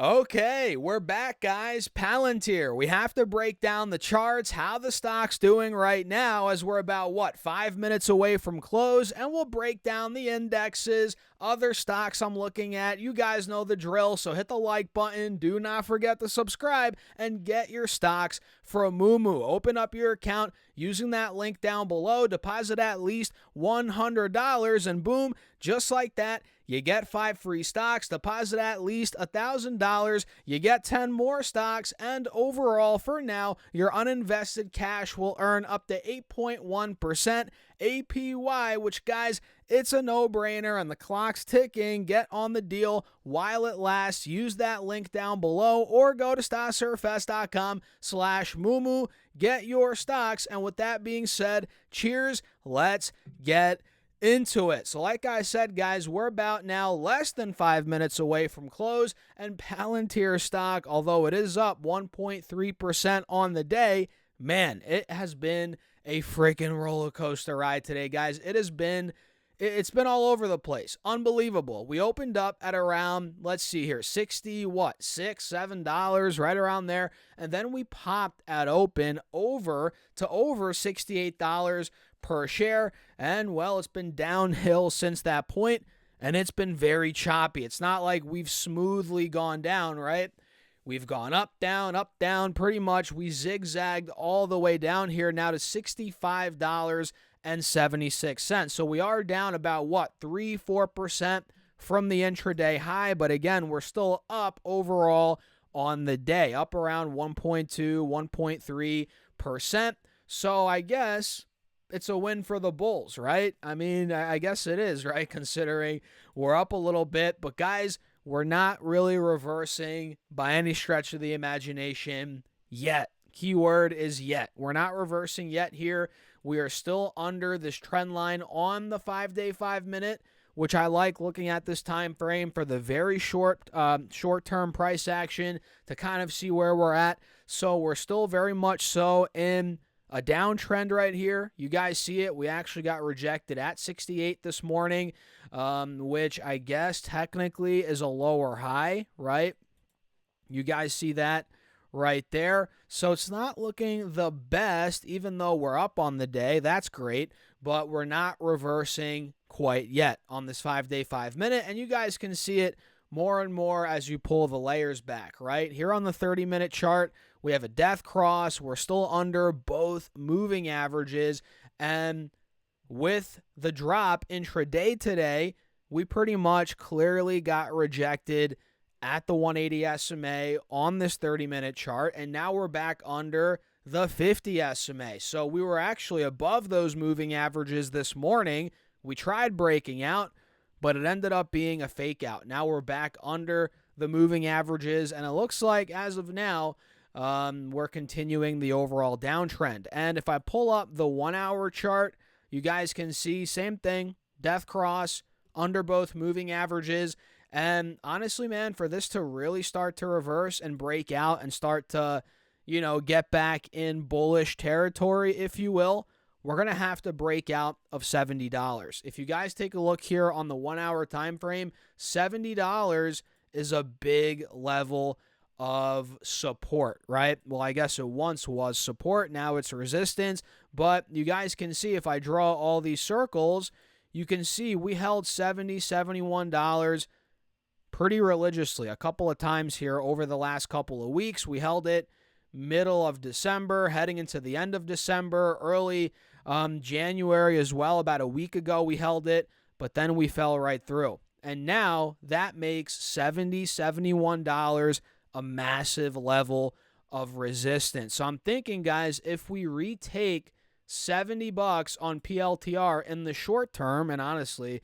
Okay, we're back, guys. Palantir. We have to break down the charts, how the stock's doing right now, as we're about, 5 minutes away from close, and we'll break down the indexes, other stocks I'm looking at. You guys know the drill, so hit the like button. Do not forget to subscribe and get your stocks from Moomoo. Open up your account using that link down below, deposit at least $100, and boom, just like that, you get 5 free stocks. Deposit at least $1,000. You get 10 more stocks. And overall, for now, your uninvested cash will earn up to 8.1% APY, which, guys, it's a no-brainer, and the clock's ticking. Get on the deal while it lasts. Use that link down below or go to stocksurfest.com/Moomoo. Get your stocks. And with that being said, cheers. Let's get into it. So like I said, guys, we're about now less than 5 minutes away from close, and Palantir stock, although it is up 1.3% on the day, man, it has been a freaking roller coaster ride today, guys. It's been all over the place. Unbelievable. We opened up at around, let's see here, 60, $7, right around there. And then we popped at open over $68 per share. And, well, it's been downhill since that point, and it's been very choppy. It's not like we've smoothly gone down, right? We've gone up, down, pretty much. We zigzagged all the way down here now to $65.76. So we are down about, 3-4% from the intraday high. But again, we're still up overall on the day, up around 1.2, 1.3%. So I guess it's a win for the Bulls, right? I mean, I guess it is, right? Considering we're up a little bit. But guys, we're not really reversing by any stretch of the imagination yet. Keyword is yet. We're not reversing yet here. We are still under this trend line on the 5-day, 5-minute, which I like looking at this time frame for the very short-term price action to kind of see where we're at. So we're still very much so in a downtrend right here. You guys see it. We actually got rejected at 68 this morning, which I guess technically is a lower high, right? You guys see that right there. So it's not looking the best, even though we're up on the day. That's great, but we're not reversing quite yet on this 5-day, 5-minute. And you guys can see it more and more as you pull the layers back, right? Here on the 30-minute chart, we have a death cross. We're still under both moving averages. And with the drop intraday today, we pretty much clearly got rejected at the 180 SMA on this 30-minute chart. And now we're back under the 50 SMA. So we were actually above those moving averages this morning. We tried breaking out, but it ended up being a fake out. Now we're back under the moving averages, and it looks like as of now, we're continuing the overall downtrend. And if I pull up the 1-hour chart, you guys can see same thing, death cross under both moving averages. And honestly, man, for this to really start to reverse and break out and start to, get back in bullish territory, if you will, we're going to have to break out of $70. If you guys take a look here on the 1-hour time frame, $70 is a big level of support, right? Well, I guess it once was support. Now it's resistance. But you guys can see if I draw all these circles, you can see we held $70, $71 pretty religiously a couple of times here over the last couple of weeks. We held it middle of December, heading into the end of December, early January as well. About a week ago, we held it, but then we fell right through. And now that makes $70, $71 a massive level of resistance. So I'm thinking, guys, if we retake $70 on PLTR in the short term, and honestly,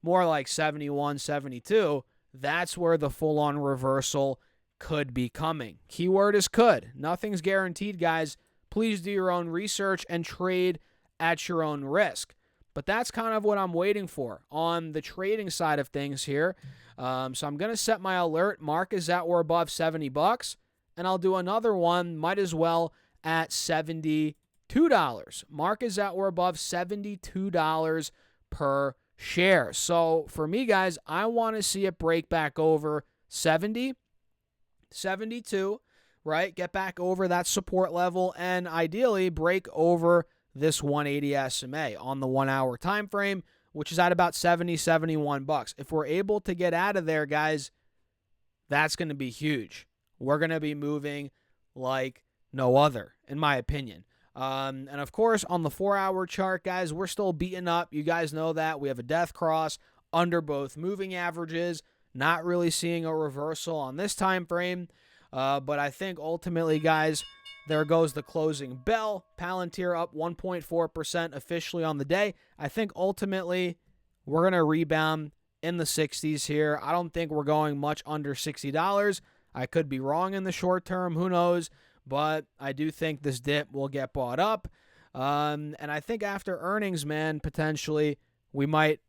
more like 71, 72, that's where the full-on reversal could be coming. Keyword is could. Nothing's guaranteed, guys. Please do your own research and trade at your own risk. But that's kind of what I'm waiting for on the trading side of things here. So I'm going to set my alert. Mark is at or above $70, and I'll do another one, might as well, at $72. Mark is at or above $72 per share. So for me, guys, I want to see it break back over 70. 72, right? Get back over that support level and ideally break over this 180 SMA on the 1 hour time frame, which is at about 70, 71 bucks. If we're able to get out of there, guys, that's going to be huge. We're going to be moving like no other, in my opinion. And of course, on the 4 hour chart, guys, we're still beaten up. You guys know that. We have a death cross under both moving averages. Not really seeing a reversal on this time frame. But I think ultimately, guys, there goes the closing bell. Palantir up 1.4% officially on the day. I think ultimately we're going to rebound in the 60s here. I don't think we're going much under $60. I could be wrong in the short term. Who knows? But I do think this dip will get bought up. And I think after earnings, man, potentially we might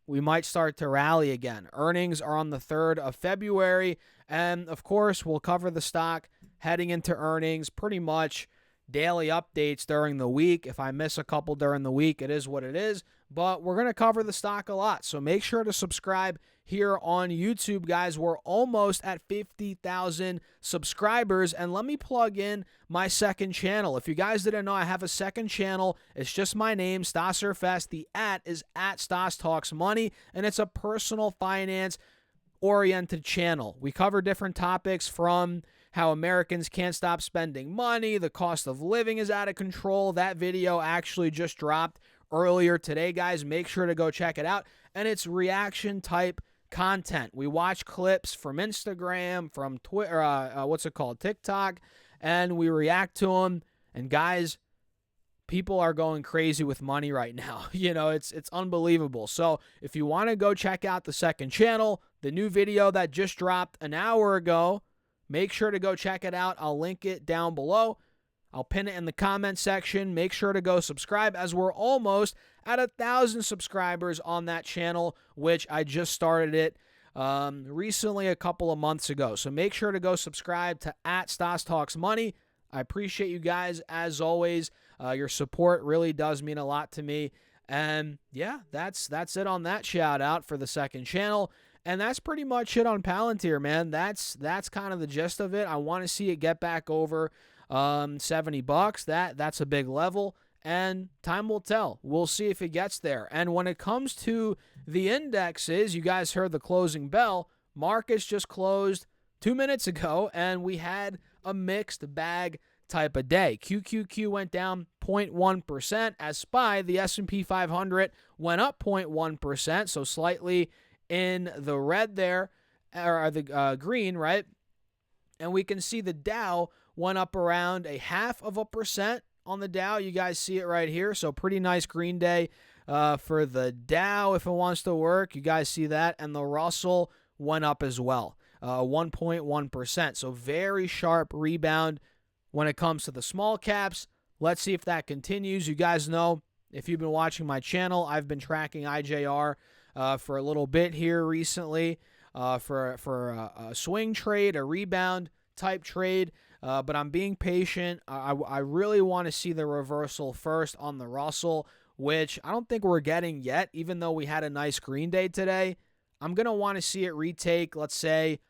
start to rally again. Earnings are on the 3rd of February. And, of course, we'll cover the stock heading into earnings, pretty much daily updates during the week. If I miss a couple during the week, it is what it is. But we're going to cover the stock a lot. So make sure to subscribe here on YouTube, guys. We're almost at 50,000 subscribers. And let me plug in my second channel. If you guys didn't know, I have a second channel. It's just my name, Stasserfest. The @ is @Stas Talks Money. And it's a personal finance oriented channel. We cover different topics from how Americans can't stop spending money, the cost of living is out of control. That video actually just dropped earlier today, guys. Make sure to go check it out. And it's reaction type content. We watch clips from Instagram, from Twitter, TikTok, and we react to them. And guys, people are going crazy with money right now. It's unbelievable. So if you want to go check out the second channel, the new video that just dropped an hour ago, make sure to go check it out. I'll link it down below. I'll pin it in the comment section. Make sure to go subscribe as we're almost at 1,000 subscribers on that channel, which I just started it recently a couple of months ago. So make sure to go subscribe to @Stas Talks Money. I appreciate you guys as always. Your support really does mean a lot to me. And yeah, that's it on that shout out for the second channel. And that's pretty much it on Palantir, man. That's kind of the gist of it. I want to see it get back over 70 bucks. That's a big level, and time will tell. We'll see if it gets there. And when it comes to the indexes, you guys heard the closing bell. Markets just closed 2 minutes ago, and we had a mixed bag type of day. QQQ went down 0.1%. As SPY, the S&P 500 went up 0.1%, so slightly in the red there, or the green, right? And we can see the Dow went up around 0.5% on the Dow. You guys see it right here. So pretty nice green day for the Dow if it wants to work. You guys see that. And the Russell went up as well, 1.1%. So very sharp rebound when it comes to the small caps. Let's see if that continues. You guys know, if you've been watching my channel, I've been tracking IJR for a little bit here recently for a swing trade, a rebound type trade. But I'm being patient. I really want to see the reversal first on the Russell, which I don't think we're getting yet, even though we had a nice green day today. I'm going to want to see it retake, let's say,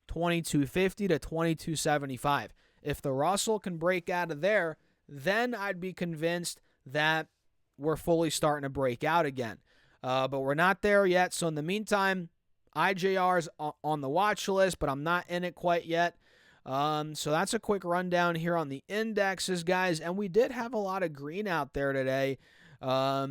2250 to 2275. If the Russell can break out of there, then I'd be convinced that we're fully starting to break out again. But we're not there yet. So in the meantime, IJR's on the watch list, but I'm not in it quite yet. So that's a quick rundown here on the indexes, guys. And we did have a lot of green out there today. A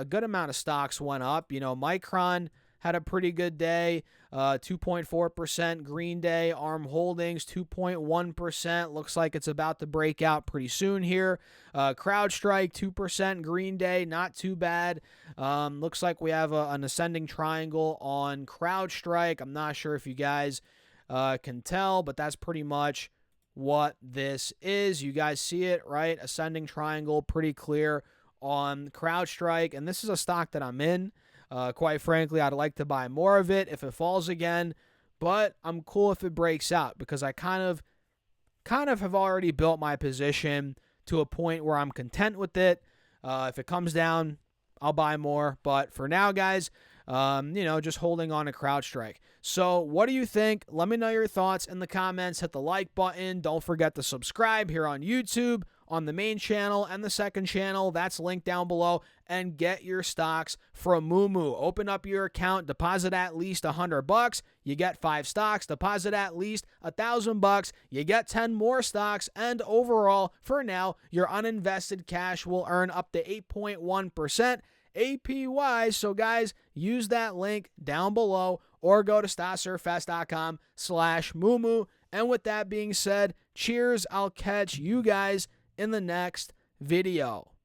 good amount of stocks went up. Micron had a pretty good day, 2.4% green day. ARM Holdings, 2.1%. Looks like it's about to break out pretty soon here. CrowdStrike, 2% green day. Not too bad. Looks like we have an ascending triangle on CrowdStrike. I'm not sure if you guys can tell, but that's pretty much what this is. You guys see it, right? Ascending triangle, pretty clear on CrowdStrike. And this is a stock that I'm in. Quite frankly, I'd like to buy more of it if it falls again, but I'm cool if it breaks out because I kind of have already built my position to a point where I'm content with it. If it comes down, I'll buy more. But for now, guys, just holding on to CrowdStrike. So what do you think? Let me know your thoughts in the comments. Hit the like button. Don't forget to subscribe here on YouTube, on the main channel and the second channel. That's linked down below. And get your stocks from Moomoo. Open up your account, deposit at least $100. You get 5 stocks. Deposit at least $1,000. You get 10 more stocks. And overall, for now, your uninvested cash will earn up to 8.1% APY. So guys, use that link down below or go to stocksurfest.com/Moomoo. And with that being said, cheers. I'll catch you guys in the next video.